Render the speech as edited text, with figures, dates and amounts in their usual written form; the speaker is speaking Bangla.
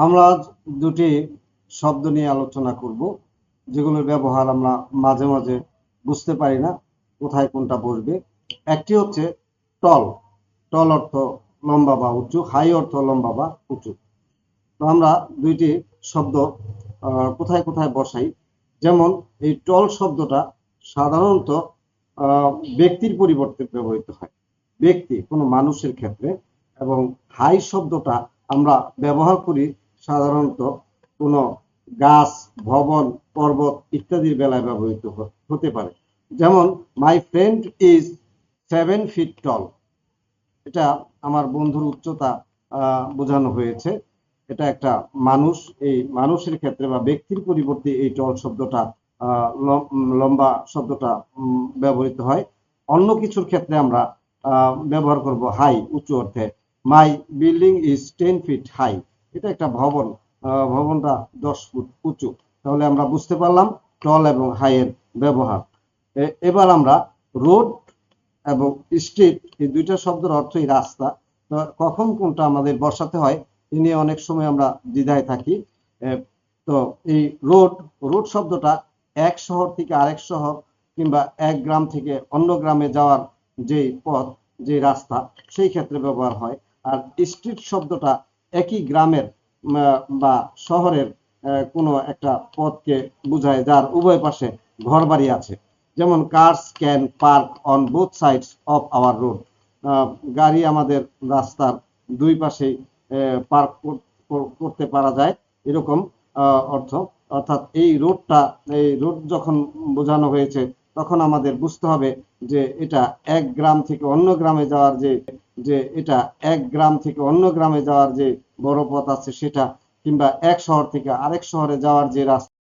আমরা আজ দুটি শব্দ নিয়ে আলোচনা করব, যেগুলোর ব্যবহার আমরা মাঝে মাঝে বুঝতে পারি না কোথায় কোনটা বসবে। একটি হচ্ছে টল। টল অর্থ লম্বা বা উঁচু, হাই অর্থ লম্বা বা উঁচু। তো আমরা দুইটি শব্দ কোথায় কোথায় বসাই। যেমন এই টল শব্দটা সাধারণত ব্যক্তির পরিবর্তে ব্যবহৃত হয়, ব্যক্তি কোনো মানুষের ক্ষেত্রে। এবং হাই শব্দটা আমরা ব্যবহার করি সাধারণত কোনো গাছ, ভবন, পর্বত ইত্যাদির বেলায় ব্যবহৃত হতে পারে। যেমন মাই ফ্রেন্ড ইজ 7 feet টল, এটা আমার বন্ধুর উচ্চতা বোঝানো হয়েছে। এটা একটা মানুষ, এই মানুষের ক্ষেত্রে বা ব্যক্তির পরিবর্তে এই টল শব্দটা লম্বা শব্দটা ব্যবহৃত হয়। অন্য কিছুর ক্ষেত্রে আমরা ব্যবহার করব হাই, উঁচু অর্থে। মাই বিল্ডিং ইজ 10 feet হাই, এটা একটা ভবন, ভবনটা 10 ফুট উঁচু। তাহলে আমরা বুঝতে পারলাম টল এবং হাই এর ব্যবহার। এবার আমরা রোড এবং স্ট্রিট এই দুইটা শব্দের অর্থই রাস্তা। কখন কোনটা আমাদের বসাতে হয় এ নিয়ে অনেক সময় আমরা দ্বিধায় থাকি। তো এই রোড, রোড শব্দটা এক শহর থেকে আরেক শহর কিংবা এক গ্রাম থেকে অন্য গ্রামে যাওয়ার যে পথ, যে রাস্তা, সেই ক্ষেত্রে ব্যবহার হয়। আর স্ট্রিট শব্দটা একই গ্রামের বা শহরের কোনো একটা পথকে বোঝায় যার উভয় পাশে ঘরবাড়ি আছে। যেমন cars can park on both sides of our road, গাড়ি আমাদের রাস্তার দুই পাশেই পার্ক করতে পারা যায়, এরকম অর্থ। অর্থাৎ এই রোডটা, এই রোড যখন বোঝানো হয়েছে তখন আমাদের বুঝতে হবে যে এটা এক গ্রাম থেকে অন্য গ্রামে যাওয়ার যে এটা এক গ্রাম থেকে অন্য গ্রামে যাওয়ার যে বড় পথ আছে সেটা, কিংবা এক শহর থেকে আরেক শহরে যাওয়ার যে রাস্তা